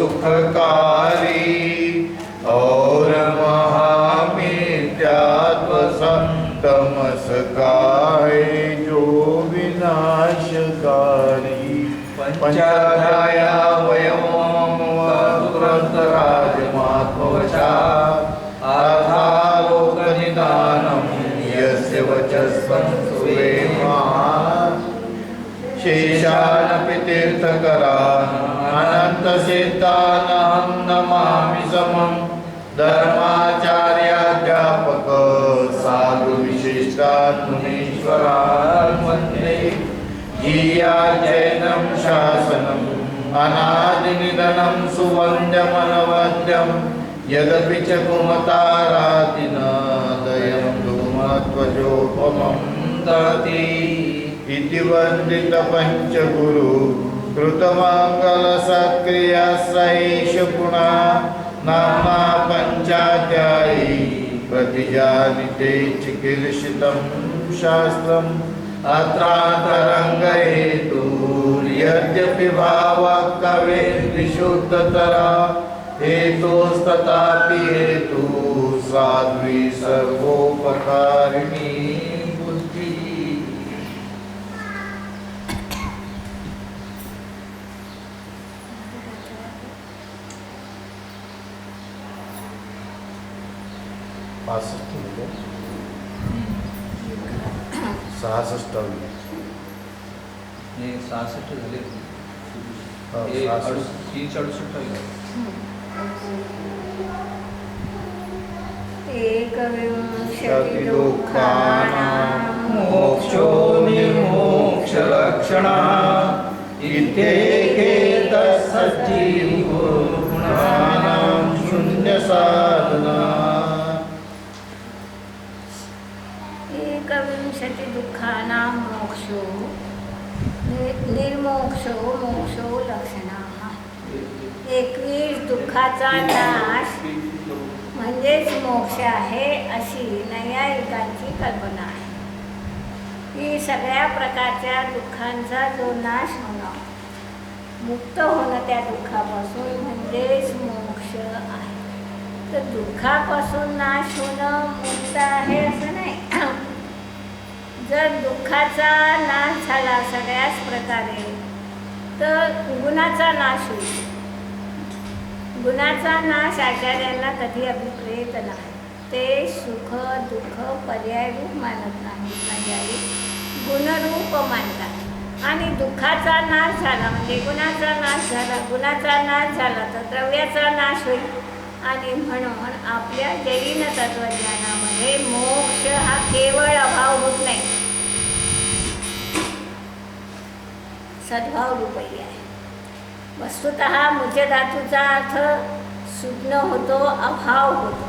सुखकारी और महामिथ्यात्व तमस्काय जो विनाशकारी पंचाध्याया वयमोराजमात्मवचात् आधारोकनिदानं यस्य वचस्वं सुवेमा शेषानपि तीर्थकरान् अनन्तसिद्धानहं नमामि समं धर्माचार्याध्यापक साधुविशिष्टान् मुनीश्वरान् वन्दे जीया जैनं शासनम् अनादिनिधनं सुवन्द्यमनवद्यं यदपि च कुमतारातिन दयं धूमध्वजोपमं दति इति वन्दित पञ्चगुरु कृतमङ्गलसत्क्रियाश्रयेष पुनः नाम्ना पञ्चाध्यायी प्रतिजानिते चिकीर्षितं शास्त्रम् अत्रान्तरङ्गहेतुर्यद्यपि भावः कवेर्विशुद्धतरा हेतोस्तथापि हेतुः साध्वी सर्वोपकारिणी बुद्धि। हे 66 झाले. 368 दुःखानां मोक्षो विमोक्षलक्षणा इत्येकेतत्सज्जीवगुणानां शून्यसाधना. 61 दुःखानां मोक्षो निर्मोक्षो मोक्षो लक्षणाः. 21 दुःखाचा नाश म्हणजेच मोक्ष आहे अशी नैयायिकांची कल्पना आहे. ही सगळ्या प्रकारच्या दुःखांचा जो नाश होणं, मुक्त होणं त्या दुःखापासून म्हणजेच मोक्ष आहे. तर दुःखापासून नाश होणं मुक्त आहे असं नाही. जर दुःखाचा नाश झाला सगळ्याच प्रकारे तर गुणाचा नाश होईल. गुणाचा नाश आचार्यांना कधी अभिप्रेत नाही. ते सुख दुःख पर्यायरूप मानत नाहीत, म्हणजे गुणरूप मानतात. आणि दुःखाचा नाश झाला म्हणजे गुणाचा नाश झाला, गुणाचा नाश झाला तर द्रव्याचा नाश होईल. आणि म्हणून आपल्या जैन तत्वज्ञानामध्ये मोक्ष हा केवळ अभाव होत नाही, सद्भाव रूपही आहे. वस्तुतः मुख्य धातूचा अर्थ सुज्ञ होतो, अभाव होतो.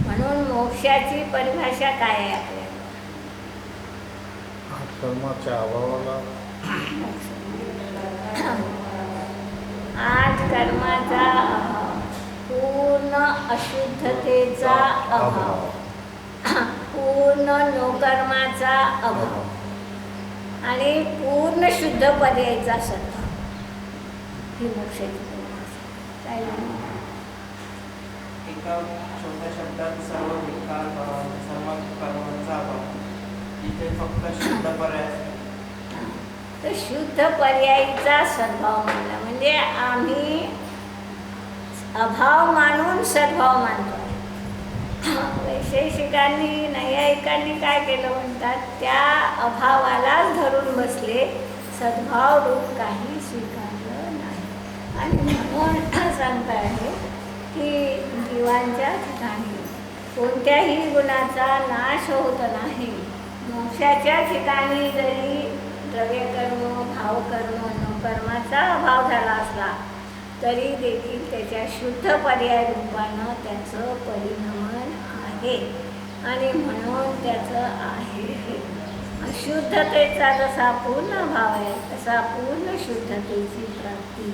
म्हणून मोक्षाची परिभाषा काय आहे आपल्याला? कर्माच्या अभावाला आठ कर्माचा अभाव, पूर्ण अशुद्धतेचा अभाव, पूर्ण नोकर्माचा अभाव आणि पूर्ण शुद्ध पर्यायचा सद्भाव, ही मोक्षाची परिभाषा. एका छोट्या शब्दात सर्व विकार सर्व कर्मांचा अभाव, इथे फक्त शुद्ध पर्याय. तर शुद्ध पर्यायीचा सद्भाव म्हणला म्हणजे आम्ही अभाव मानून सद्भाव मानतो. वैशेषिकांनी नैयायिकांनी काय केलं म्हणतात, त्या अभावालाच धरून बसले, सद्भाव रूप काही स्वीकारलं नाही. आणि म्हणून सांगता आहे की जीवांच्या ठिकाणी कोणत्याही गुणाचा नाश होत नाही. मोक्षाच्या ठिकाणी जरी द्रव्यकर्म भावकर्म कर्माचा अभाव झाला असला तरी देखील त्याच्या शुद्ध पर्याय रूपानं त्याचं परिणमन आहे. आणि म्हणून त्याचं आहे हे अशुद्धतेचा जसा पूर्ण भाव आहे तसा पूर्ण शुद्धतेची प्राप्ती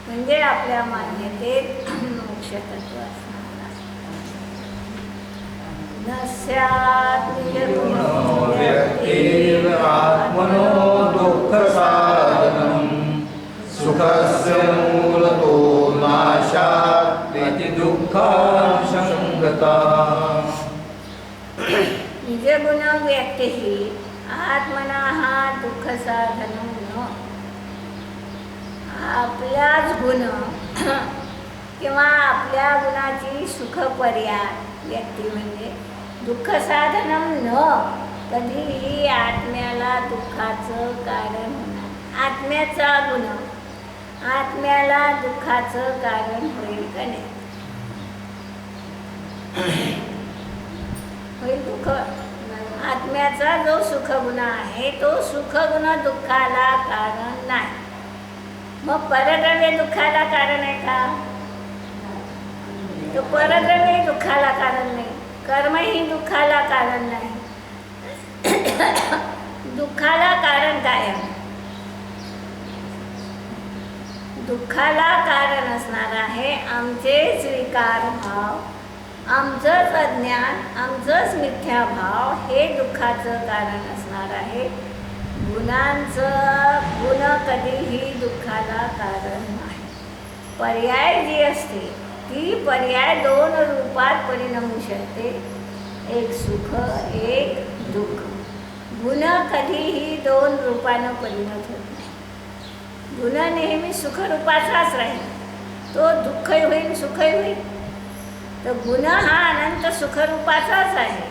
म्हणजे आपल्या मान्यतेत मोक्षतत्व असणार आहे. नस्यात् निजगुणो व्यक्तिरात्मनो दुःखसाधनं सुखस्य मूलतो आपल्याच गुण किंवा आपल्या गुणाची सुखपर्याय व्यक्ती म्हणजे दुःख साधनम न कधीही आत्म्याला दुःखाचं कारण होणार. आत्म्याचा गुण आत्म्याला दुःखाचं कारण होईल का नाही? होईल दुःख. आत्म्याचा जो सुखगुण आहे तो सुखगुण दुःखाला कारण नाही. मग परद्रव्य दुःखाला कारण आहे का? तो परद्रव्य दुःखाला कारण नाही. कर्मही दुःखाला कारण नाही. दुःखाला कारण काय आहे? दुःखाला कारण असणार आहे आमचेच विकार भाव, आमचंच अज्ञान, आमचंच मिथ्याभाव हे दुःखाचं कारण असणार आहे. गुण कधीही दुःखाला कारण नाही. पर्याय जी असते ती पर्याय दोन रूपात परिणमू शकते, एक सुख एक दुःख. गुण कधीही दोन रूपानं परिणत होत नाही. गुण नेहमी सुखरूपाचाच राहील, तो दुःखही होईल सुखही होईल. तर गुण हा अनंत सुखरूपाचाच आहे,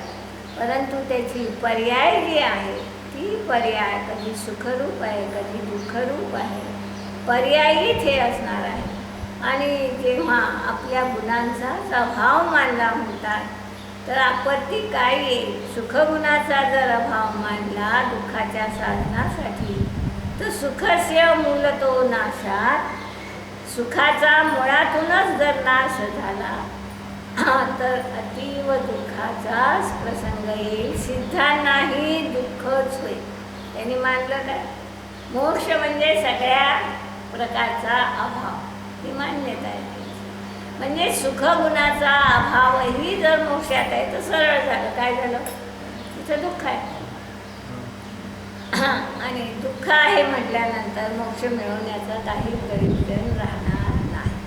परंतु त्याची पर्याय जी आहे ती पर्याय कधी सुखरूप आहे कधी दुःखरूप आहे. पर्यायी ते असणार आहे. आणि जेव्हा आपल्या गुणांचा अभाव मानला म्हणतात तर आपत्ती काय येईल? सुखगुणाचा जर अभाव मानला दुःखाच्या साधनासाठी तर सुखस्य मूलतो नाशात, सुखाचा मुळातूनच जर नाश झाला तर अतीव दुःखाचाच प्रसंग येईल. सिद्धांनाही दुःखच होईल. त्यांनी मानलं काय? मोक्ष म्हणजे सगळ्या प्रकारचा अभाव, ही मान्यता आहे. म्हणजे सुखगुणाचा अभावही जर मोक्षात आहे तर सरळ झालं. काय झालं? तिथं दुःख आहे. आणि दुःख आहे म्हटल्यानंतर मोक्ष मिळवण्याचा काही प्रयोजन राहणार नाही.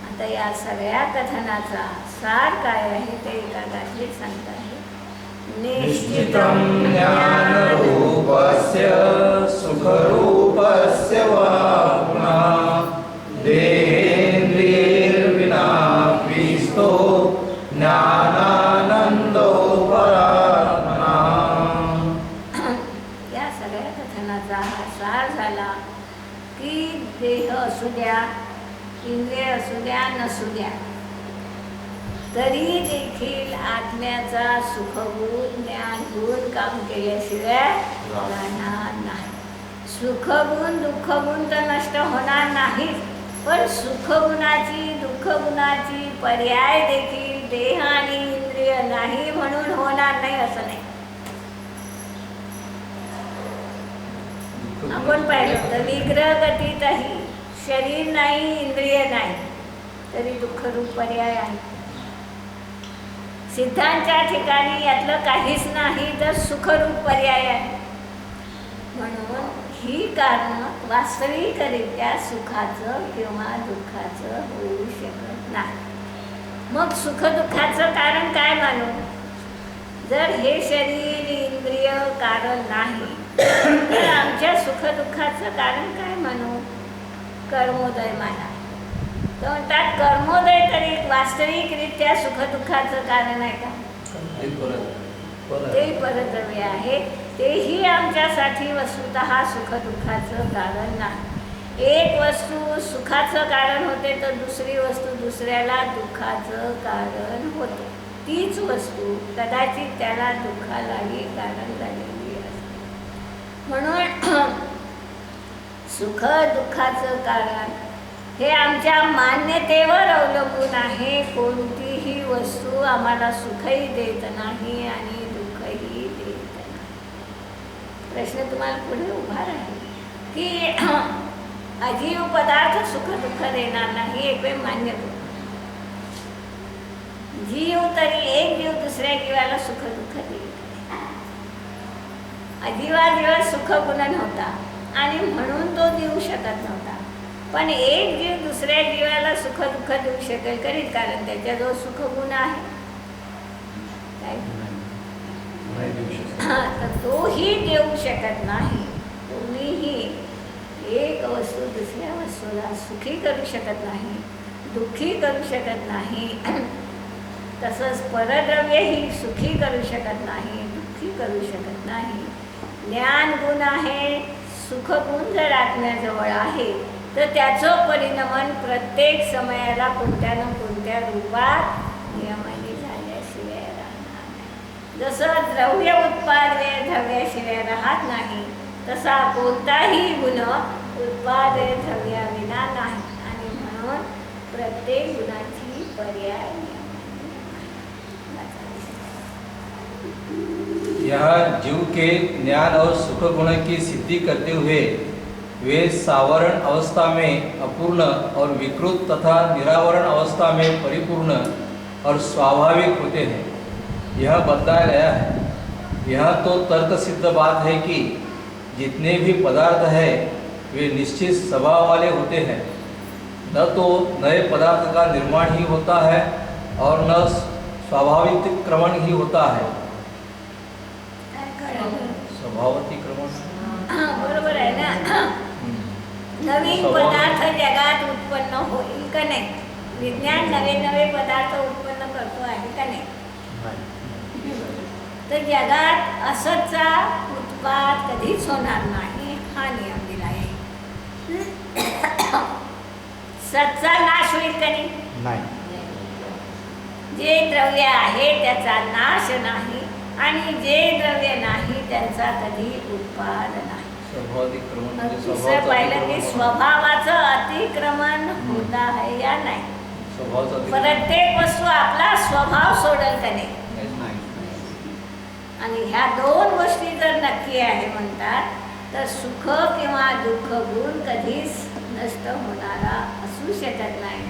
आता या सगळ्या कथनाचा सार काय आहे ते एका गाठीत सांगत आहे. निश्चितं ज्ञानरूपस्य सुखरूपस्य वा गुणः देहेन्द्रियैर्विनापीस्तो ज्ञानानन्दो परात्मना. या सगळ्या कथनाचा हा सार झाला की देह असू द्या, इंद्रिय असू द्या, नसू द्या, तरी देखील आत्म्याचा सुखगुण ज्ञानगुण काम केल्याशिवाय राहणार नाही. सुखगुण दुःखगुण तर नष्ट होणार नाही, पण सुखगुणाची दुःखगुणाची पर्याय देखील देह आणि इंद्रिय नाही म्हणून होणार नाही असं नाही. आपण पाहिलं तर विग्रह गतीतही शरीर नाही इंद्रिय नाही तरी दुःखरूप पर्याय आहे. सिद्धांच्या ठिकाणी यातलं काहीच नाही तर सुखरूप पर्याय आहे. म्हणून ही कारणं वास्तविकरित्या सुखाचं किंवा दुःखाचं होऊ शकत नाही. मग सुख दुःखाचं कारण काय मानू? जर हे शरीर इंद्रिय कारण नाही तर आमच्या सुख दुःखाचं कारण काय मानू? कर्मोदय माना. तर म्हणतात कर्मोदय तरी वास्तविकरित्या सुखदुःखाचं कारण आहे का? तेही परद्रव्य आहे. तेही आमच्यासाठी वस्तुतः सुखदुःखाचं कारण नाही. एक वस्तू सुखाचं कारण होते तर दुसरी वस्तू दुसऱ्याला दुःखाचं कारण होते. तीच वस्तू कदाचित त्याला दुःखालाही कारण झालेली असते. म्हणून सुख दुःखाचं कारण हे आमच्या मान्यतेवर अवलंबून आहे. कोणतीही वस्तू आम्हाला सुखही देत नाही आणि दुःखही देत नाही. प्रश्न तुम्हाला पुढे उभा राहील की अजीव पदार्थ सुख दुःख देणार नाही एक वेळ मान्य करू. जीव तरी एक जीव दुसऱ्या जीवाला सुख दुःख देईल. अजीवाजीवात सुख गुण नव्हता आणि म्हणून तो देऊ शकत नव्हता. पण एक जीव दुसऱ्या जीवाला सुख दुःख देऊ शकेल करीत, कारण त्याच्याजवळ सुख गुण आहे. काय तर तोही देऊ शकत नाही. तुम्हीही एक वस्तू दुसऱ्या वस्तूला सुखी करू शकत नाही, दुःखी करू शकत नाही. तसंच परद्रव्यही सुखी करू शकत नाही, दुःखी करू शकत नाही. ज्ञान गुण आहे, सुखगुण जर आत्म्याजवळ आहे तर त्याचं परिणमन प्रत्येक समयाला कोणत्या ना कोणत्या रूपात नियमाने झाल्याशिवाय राहणार नाही. जसं द्रव्य उत्पाद द्रव्याशिवाय राहत नाही, तसा कोणताही गुण उत्पाद द्रव्याविना नाही. आणि म्हणून प्रत्येक गुणाची पर्याय यह जीव के ज्ञान और सुख गुण की सिद्धि करते हुए वे सावरण अवस्था में अपूर्ण और विकृत तथा निरावरण अवस्था में परिपूर्ण और स्वाभाविक होते हैं. यह बताया गया है. यह तो तर्क सिद्ध बात है कि जितने भी पदार्थ है वे निश्चित स्वभाव वाले होते हैं. न तो नए पदार्थ का निर्माण ही होता है और न स्वाभाविक क्रमण ही होता है. स्वभावातिक्रमण बरोबर आहे ना. नवीन पदार्थ जगात उत्पन्न होईल का नाही? विज्ञान नवे नवे पदार्थ उत्पन्न करतो आहे का नाही? तर जगात असंचा उत्पाद कधीच होणार नाही हा नियम दिला आहे. सच्चा नाश होईल का नाही? जे द्रव्य आहे त्याचा नाश नाही आणि जे द्रव्य नाही त्यांचा कधी उत्पाद नाही. दुसरं पाहिलं की स्वभावाचं अतिक्रमण होत आहे या नाही. प्रत्येक वस्तू आपला स्वभाव सोडेल का नाही? आणि ह्या दोन गोष्टी जर नक्की आहे म्हणतात तर सुख किंवा दुःख गुण कधीच नष्ट होणारा असू शकत नाही.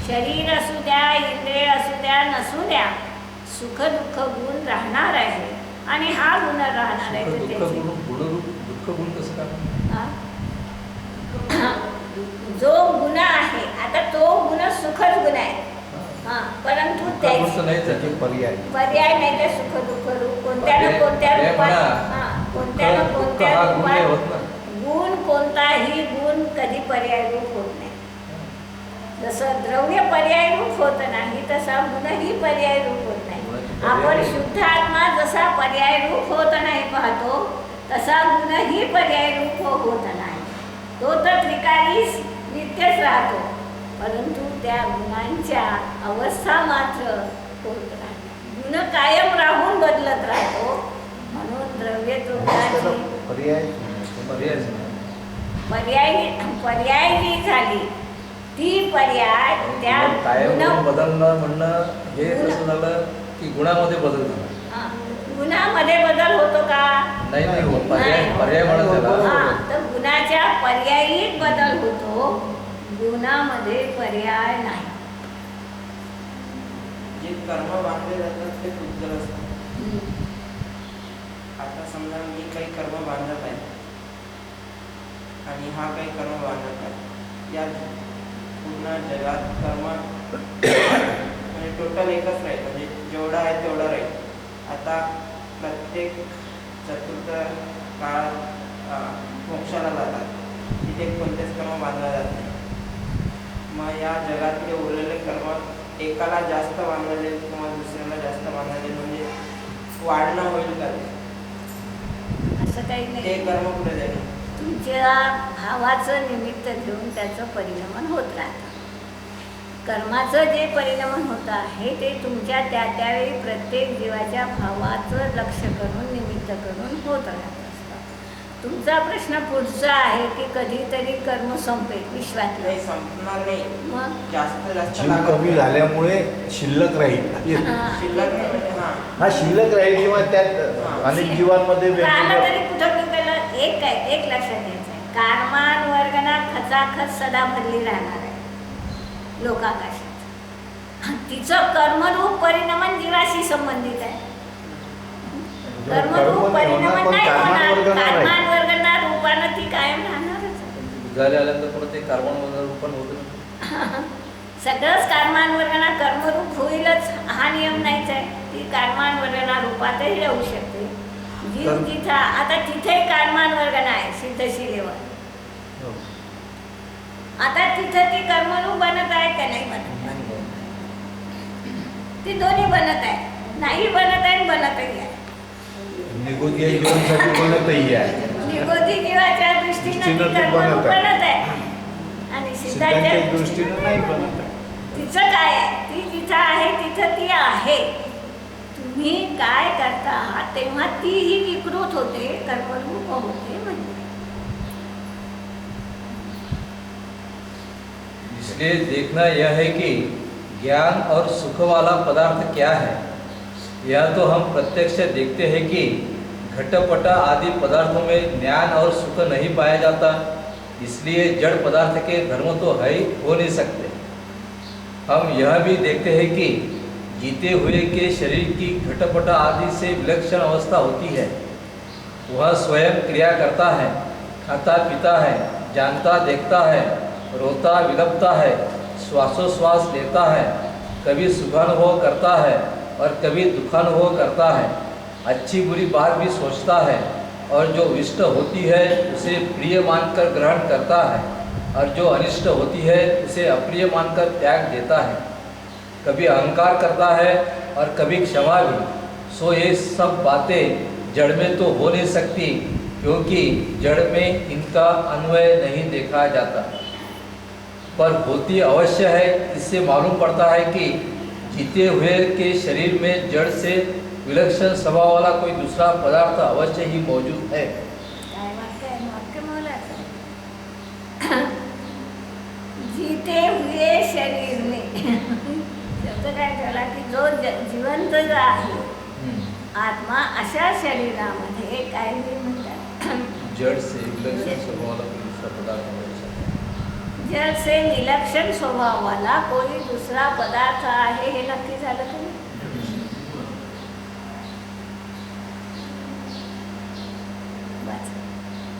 शरीर असू द्या, इंद्रिय असू द्या, नसू द्या, सुख दुःख गुण राहणार आहे आणि हा गुण राहणार आहे. जो गुण आहे आता तो गुण सुखच गुण आहे. परंतु त्याचे पर्याय नाही ते सुख दुःख रूप कोणत्या ना कोणत्या रूपात कोणत्या ना कोणत्या रूपात गुण कोणताही गुण कधी पर्याय रूप होत नाही. जसं द्रव्य पर्याय रूप होत नाही तसा गुणही पर्याय रूप होत नाही. आपण शुद्ध आत्मा जसा पर्याय रूप होत नाही पाहतो तसा गुणही पर्याय रूप होत नाही. तो तर त्रिकालीच नित्यच राहतो, परंतु त्या गुणांच्या अवस्था मात्र होत राहतात. गुण कायम राहून बदलत राहतो. म्हणून द्रव्य पर्याय जी झाली ती पर्याय त्या बदलणं म्हणणं हे कसं झालं की गुणामध्ये बदल झाला. गुणामध्ये बदल होतो का? नाही. पर्याय म्हणत तर गुणाच्या पर्यायीत बदल होतो, गुणामध्ये पर्याय नाही. जे कर्म बांधले जातात ते उज्ज्वल असतात. आता समजा मी काही कर्म बांधत आहे आणि हा काही कर्म बांधत आहे. या पूर्ण जगात कर्म म्हणजे टोटल एकच राहील, म्हणजे जेवढा आहे तेवढा राहील. आता प्रत्येक चतुर्थ काळ मोक्षाला जातात, तिथे कोणतेच कर्म बांधले जात नाही. मग या जगातले उरलेले कर्म एकाला जास्त बांधले किंवा दुसऱ्याला जास्त बांधले म्हणजे वाढणं होईल का? असं काही नाही. ते कर्म कुठे जाईल? तुमच्या भावाचं निमित्त घेऊन त्याचं परिणमन होत राहतं. कर्माचं जे परिणमन होतं आहे ते तुमच्या त्यावेळी प्रत्येक जीवाच्या भावाचं लक्ष करून निमित्त करून होत राहत असतं. तुमचा प्रश्न पुढचा आहे की कधीतरी कर्म संपेल विश्वातलं. संपणार नाही. मग जास्त कमी झाल्यामुळे शिल्लक राहील. शिल्लक राहील किंवा त्यात अनेक जीवांमध्ये तरी कुठं गेलं एक लक्षात घ्यायचं आहे. कारमान वर्गना खचाखच सदा भरली राहणार आहे लोकाकाशात. तिचं कर्मरूप परिणमन जीवाशी संबंधित आहे. कर्मरूप परिणमन नाही होणार, कारमान वर्गना रूपानं ती कायम राहणारच. आल्यानंतर परत ते कार्बन रूपण होतं. सगळंच कारमान वर्गना कर्मरूप होईलच हा नियम नाहीच आहे. ती कारमान वर्गना रूपातही राहू शकते. जीव जिथं आता तिथे कारमान वर्गना आहे सिद्धशिलेवर. आता तिथं ती कर्मरूप बनत आहे का नाही बनत? ती दोन्ही बनत आहे, नाही बनत आहे आणि बनतही आहे. निगोदी जीवनासाठी बनतही आहे. निगोदी जीवाच्या दृष्टीनं ती दृष्टीनं ती कर्मरूप बनत आहे. बनत आहे आणि सिद्धांच्या सिद्धांच्या दृष्टीनं नाही बनत आहे. तिचं काय आहे? ती जिथं आहे तिथं ती आहे. तुम्ही काय करता आहात तेव्हा तीही विकृत होते, कर्मरूप होते म्हणजे. इसलिए देखना यह है कि ज्ञान और सुख वाला पदार्थ क्या है। यह तो हम प्रत्यक्ष देखते हैं कि घटपट आदि पदार्थों में ज्ञान और सुख नहीं पाया जाता, इसलिए जड़ पदार्थ के धर्म तो है ही हो नहीं सकते। हम यह भी देखते हैं कि जीते हुए के शरीर की घटपट आदि से विलक्षण अवस्था होती है। वह स्वयं क्रिया करता है, खाता पीता है, जानता देखता है, रोता विलपता है, श्वासोश्वास लेता है, कभी सुखानुभव करता है और कभी दुखानुभव करता है, अच्छी बुरी बात भी सोचता है और जो इष्ट होती है उसे प्रिय मानकर ग्रहण करता है और जो अनिष्ट होती है उसे अप्रिय मानकर त्याग देता है, कभी अहंकार करता है और कभी क्षमा भी। सो ये सब बातें जड़ में तो हो नहीं सकती, क्योंकि जड़ में इनका अन्वय नहीं देखा जाता, पर होती अवश्य है। इससे मालूम पड़ता है कि जीते हुए के शरीर में जड़ से विलक्षण स्वभाव वाला कोई दूसरा पदार्थ अवश्य ही मौजूद है। काय वाक्य आहे? वाक्य बोलायचं. जीते हुए शरीर में शब्द काय झाला की जो जिवंत जो आहे आत्मा, अशा शरीरामध्ये काय म्हणतात? जड़ से विलक्षण स्वभाव वाला कोई दूसरा पदार्थ अवश्य है। जड़ से निलक्षण स्वभाव वाला कोई दूसरा पदार्थ आहे हे नक्की झालं का नाही?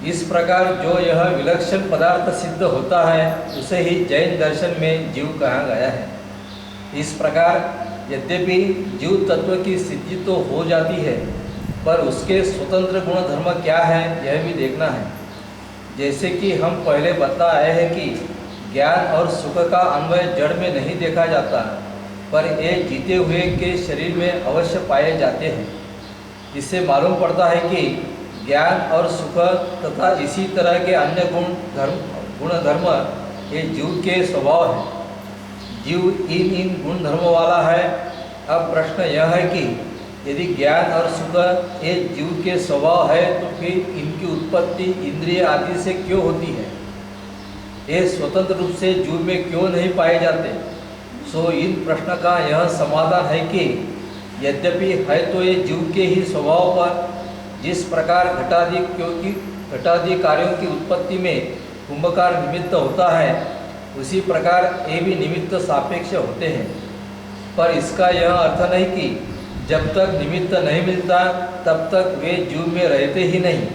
इस प्रकार जो यह विलक्षण पदार्थ सिद्ध होता है उसे ही जैन दर्शन में जीव कहा गया है। इस प्रकार यद्यपि जीव तत्व की सिद्धि तो हो जाती है, पर उसके स्वतंत्र गुण धर्म क्या है यह भी देखना है। जैसे कि हम पहले बता आए हैं कि ज्ञान और सुख का अन्वय जड़ में नहीं देखा जाता, पर ये जीते हुए के शरीर में अवश्य पाए जाते हैं। इससे मालूम पड़ता है कि ज्ञान और सुख तथा इसी तरह के अन्य गुण धर्म ये जीव के स्वभाव है। जीव इन गुण धर्मों वाला है। अब प्रश्न यह है कि यदि ज्ञान और सुख ये जीव के स्वभाव है तो फिर इनकी उत्पत्ति इंद्रिय आदि से क्यों होती है? ये स्वतंत्र रूप से जीव में क्यों नहीं पाए जाते? सो इन प्रश्न का यह समाधान है कि यद्यपि है तो ये जीव के ही स्वभाव पर जिस प्रकार घटादि कार्यों की उत्पत्ति में कुंभकार निमित्त होता है, उसी प्रकार ये भी निमित्त सापेक्ष होते हैं। पर इसका यह अर्थ नहीं कि जब तक निमित्त नहीं मिलता तब तक वे जीव में रहते ही नहीं।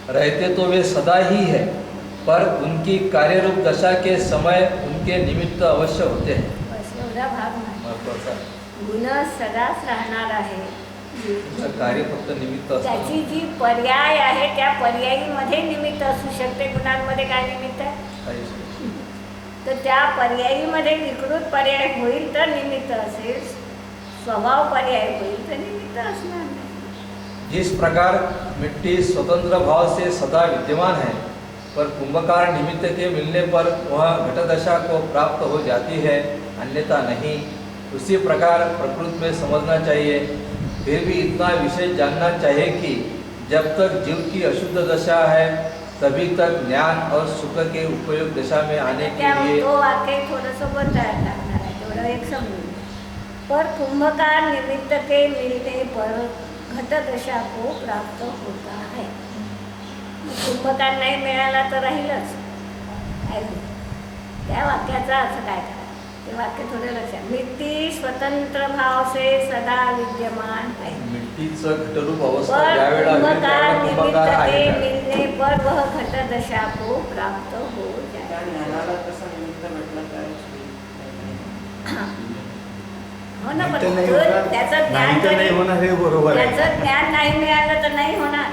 रहते तो वे सदा ही है, पर उनकी कार्यरूप दशा के समय उनके निमित्त अवश्य होते हैं। बस एवढा भाग नाही. महत्वाचा गुण सदाच राहणार आहे. त्याचं कार्य फक्त निमित्त असतं. त्याची जी पर्याय आहे त्या पर्यायीमध्ये निमित्त असू शकते. गुणांमध्ये काय निमित्त आहे? काहीच नाही. तर त्या पर्यायीमध्ये विकृत पर्याय होईल तर निमित्त असेल, स्वभाव पर्याय होईल तर निमित्त असणार नाही. जिस प्रकार मिट्टी स्वतंत्र भाव से सदा विद्यमान है, पर कुंभकार निमित्त के मिलने पर वह घटदशा को प्राप्त हो जाती है, अन्यथा नहीं। उसी प्रकार प्रकृति में समझना चाहिए। फिर भी इतना विशेष जानना चाहिए कि जब तक जीव की अशुद्ध दशा है तभी तक ज्ञान और सुख के उपयोग दशा में आने के त्या लिए तो वाक्य थोडंसं बदलायला लागणार आहे, तेवढं एक समजून. पर कुंभकार निमित्त के मिलने पर घट दशा को प्राप्त होता है. कुंभकार नाही मिळाला तर राहीलच. त्या वाक्याचा अर्थ काय करा, ते वाक्य थोडं लक्षात. मिट्टी स्वतंत्र भाव से सदा विद्यमान है, मिट्टीचं घटरूप अवस्था पर ज्यावेळेला होईल कुंभकार त्यावेळेला निमित्त कुंभकार के आहे का? मिलने पर वह घट दशा को प्राप्त हो त्या जाए. ज्ञानाला तसं निमित्त भेटलं तर हो ना, नाही पण तर नाही तो होणार. त्याचं ज्ञान नाही तर नाही जरी- होणार हे बरोबर आहे. त्याचं ज्ञान नाही मिळालं तर नाही होणार.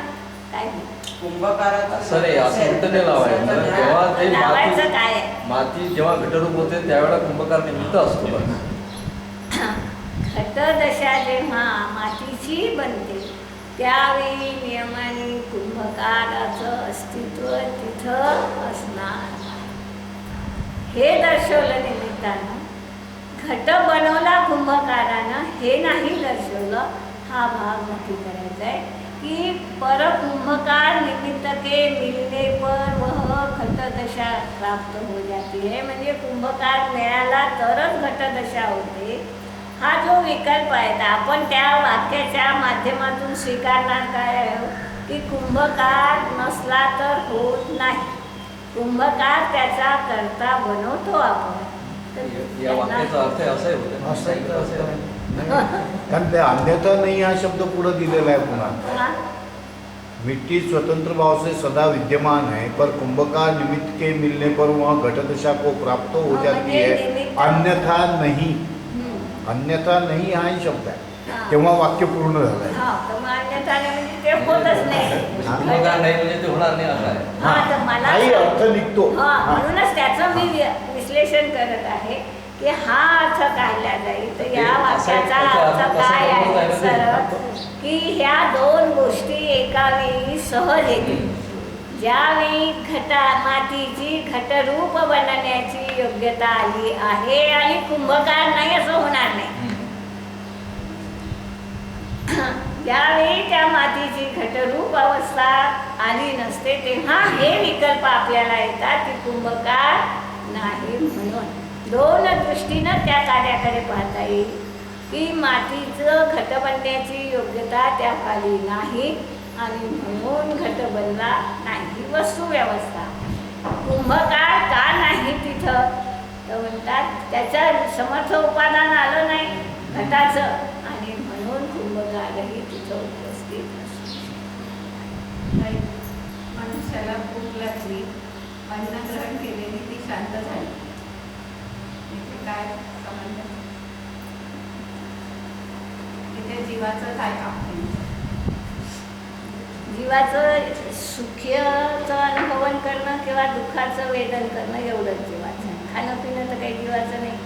काय नाही. कुंभकाराचं असं रे, असं उलटं नाही लावायचं. ज्ञान- जेव्हा ते लावायचं काय आहे? माती जेव्हा घटरूप होते त्यावेळेला कुंभकार निमित्त असतो बघ. घटदशा जेव्हा मातीची बनते त्यावेळी नियमाने कुंभकाराचं अस्तित्व तिथं असणार हे दर्शवलं निमित्तानं. घट बनवला कुंभकारानं हे नाही दर्शवलं. हा भाग नक्की करायचा आहे कि पर कुंभकार निमित्त के मिलने पर वह घटदशा प्राप्त हो जाती है. म्हणजे कुंभकार मिळाला तरच घटदशा होते. हा जो विकल्प आहे तर आपण त्या वाक्याच्या माध्यमातून स्वीकारणार काय आहे की कुंभकार नसला तर होत नाही. कुंभकार त्याचा करता बनवतो आपण. तर या वाक्याचा अर्थ असा होतो असं आहे का? असं आहे. नाही. कारण ते अन्यथा नाही हा शब्द पुढे दिलेला आहे पुन्हा. हा? मिट्टी स्वतंत्र भाव से सदा विद्यमान है पर कुंभकार निमित्त के मिलने पर वह घटदशा को प्राप्त हो जाती है, अन्यथा नहीं. अन्यथा नहीं हा ही शब्द आहे. हा. तेव्हा वाक्य पूर्ण झालंय. हा, तर मग अन्यथा नाही म्हणजे ते होतच नाही. कुंभकार नाही म्हणजे ते होणार नाही असं आहे. हा, तर मला काही अर्थ निघतो. हा, हा. म्हणूनच त्याचं मी विश्लेषण करत आहे की हा अर्थ काढला जाईल. तर या वाक्याचा अर्थ काय आहे सरळ की ह्या दोन गोष्टी एका वेळी सहज येतील. ज्यावेळी मातीची घटरूप बनण्याची योग्यता आली आहे आणि कुंभकार नाही असं होणार नाही. ज्यावेळी त्या मातीची घटरूप अवस्था आली नसते तेव्हा हे विकल्प आपल्याला येतात की कुंभकार नाही. म्हणून दोन दृष्टीनं त्या कार्याकडे पाहता येईल की मातीचं घट बनण्याची योग्यता त्या खाली नाही आणि म्हणून घट बनला नाही. वस्तू व्यवस्था कुंभकार का नाही तिथं तर म्हणतात त्याचं समर्थ उपादान आलं नाही घटाचं आणि म्हणून कुंभकारही तिथं उपस्थित असतो. मनुष्याला भूक लागली, अन्न ग्रहण केलेली ती शांत झाली. इथे काय संबंध? इथे जीवाचं काय काम आहे? जीवाचं सुख्याचं अनुभवन करणं किंवा दुःखाचं वेदन करणं एवढंच जीवाचं आहे. खाणं पिणं तर काही जीवाचं नाही.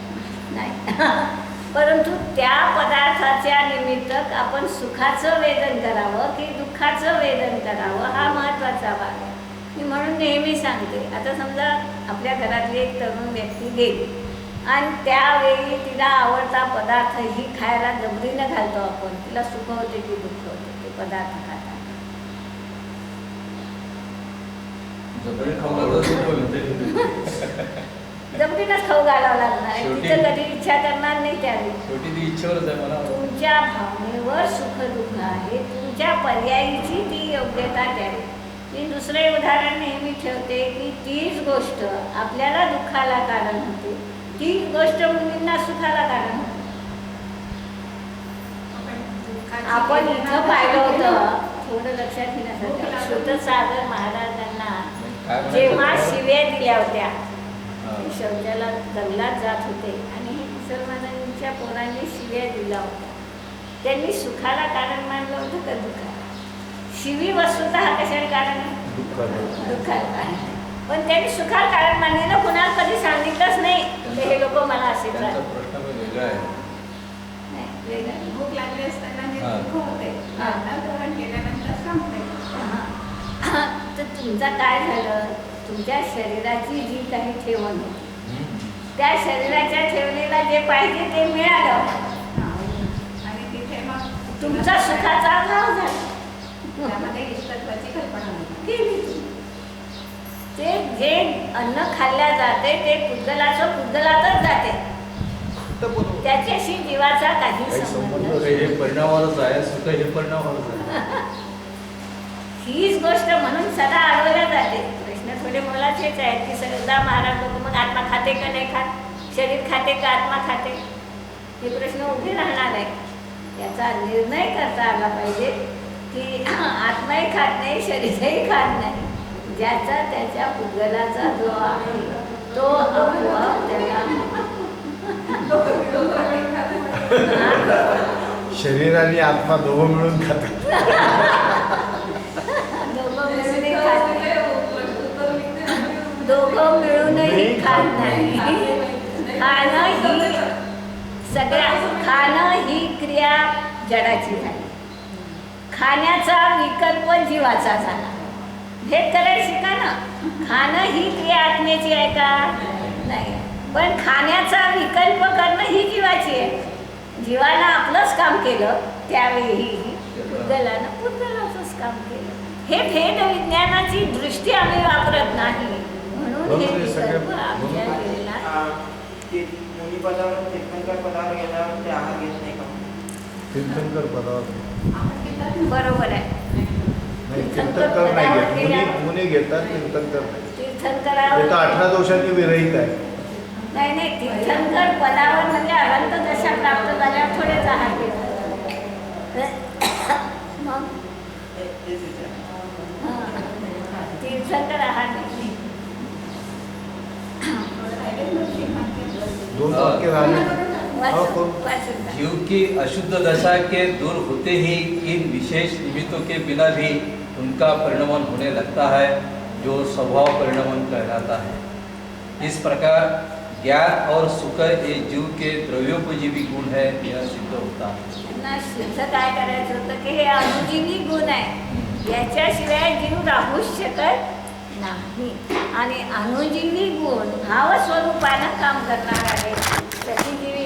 परंतु त्या पदार्थाच्या निमित्त आपण सुखाचं वेदन करावं की दुःखाचं वेदन करावं हा महत्त्वाचा भाग आहे. मी म्हणून नेहमी सांगते, आता समजा आपल्या घरातली एक तरुण व्यक्ती गेली आणि त्यावेळी तिला आवडता पदार्थ ही खायला जबरीनं घालतो आपण. तिला सुख होते की दुःख होते ते पदार्थ खातात. जबरी खाऊ लागलं जबरीनंच खाऊ घालावं लागणार आहे. शेवटी- तिथं कधी इच्छा करणार नाही त्यावेळी. शेवटी ती इच्छेवरच आहे मला. तुमच्या भावनेवर सुख दुःख आहे. तुमच्या पर्यायीची ती योग्यता द्यावी. मी दुसरे उदाहरण नेहमी ठेवते की तीच गोष्ट आपल्याला दुःखाला कारण होते, तीच गोष्ट मुलींना सुखाला कारण होते. आपण इथं पाहिलं होतं, थोडं लक्षात घेण्यासाठी श्रुतसागर महाराजांना काय म्हणायचं जेव्हा होतं? शिव्या दिल्या होत्या हा. शौचाला जंगलात जात होते आणि हे मुसलमानांच्या पोरांनी शिव्या दिल्या होत्या. त्यांनी सुखाला कारण मानलं होतं का दुःखाला? शिवी वस्तुतः कशाला कारण आहे? दुःखाला कारण. पण त्यांनी सुखाला कारण मानले ना, कुणाला कधी सांगितलंच नाही तर हे लोक मला असे त्यांचा प्रश्न वेगळा आहे. नाही वेगळं नाही. भूक लागली असताना जे हा. दुःख होते, हा. अन्न ग्रहण केल्यानंतर संपते. हा. तर तुमचं काय झालं, तुमच्या शरीराची जी काही ठेवण होती त्या शरीराच्या ठेवणीला जे पाहिजे ते मिळालं आणि तिथे मग तुमचा सुखाचा अभाव झाला. त्यामध्ये ईश्वरत्वाची कल्पना होती. केली तुम्ही. ते जे अन्न खाल्ल्या जाते ते पुद्गलातच जाते. त्याच्याशी जीवाचा काही काही संबंध संबंध नाही. हे परिणामावरच आहे, सुख हे परिणामावरच आहे. हीच गोष्ट म्हणून सदा अडवल्या जाते. प्रश्न थोडे मुलाचेच आहेत की सगळा महाराज लोक मग आत्मा खाते का नाही खात, शरीर खाते का आत्मा खाते, हे प्रश्न उभे राहणार आहे. याचा निर्णय करता आला पाहिजे की आत्माही खात नाही, शरीरही खात नाही. ज्याचा त्याच्या पुद्गलाचा जो आहे तो अनुभव त्याला शरीर आणि आत्मा दोघं मिळून खातात. दोघं मिळून नाही. खाणं ही खाणं ही क्रिया जडाची झाली. खाण्याचा विकल्प जीवाचा झाला. भेद करायला शिका ना. खाणं ही क्रिया आत्म्याची आहे का? नाही. पण खाण्याचा विकल्प करणं ही जीवाची आहे. जीवानं आपलंच काम केलं त्यावेळी पुद्गलानं पुद्गलाचंच काम केलं. हे भेद विज्ञानाची दृष्टी आम्ही वापरत नाही म्हणून हे विकल्प आमच्या जीवनात. मुनी पदावर तीर्थंकर पदावर गेल्यावर ते आहार घेत नाही का? तीर्थंकर पदावर बरोबर आहे. नाही, तीर्थंकर नाही घेत. मुनी घेतात, तीर्थंकर नाही. तीर्थंकरावर ते तर 18 दोषांनी विरहित आहे. नाही नाही, तीर्थंकर पदावर म्हणजे अनंत दशा प्राप्त झाल्यावर थोडेच आहार घेतात. मग तेच विचार. तीर्थंकर आहार नाही. 2 वाक्य राहिले. हो, कोण? वाचून जा. जीव की अशुद्ध दशा के दूर होते ही इन विशेष निमित्तों के बिना भी उनका परिणमन होने लगता है, जो स्वभाव परिणमन कहलाता है. इस प्रकार ज्ञान और सुख ये जीव के द्रव्योपजीवी गुण है, यह सिद्ध होता है. त्यांना शुद्ध काय करायचं होतं की हे अनुजीवी गुण आहे, याच्याशिवाय जीव राहूच शकत नाही. आणि अनुजीवी गुण भावस्वरूपानं काम करणार आहे. प्रतिजीवी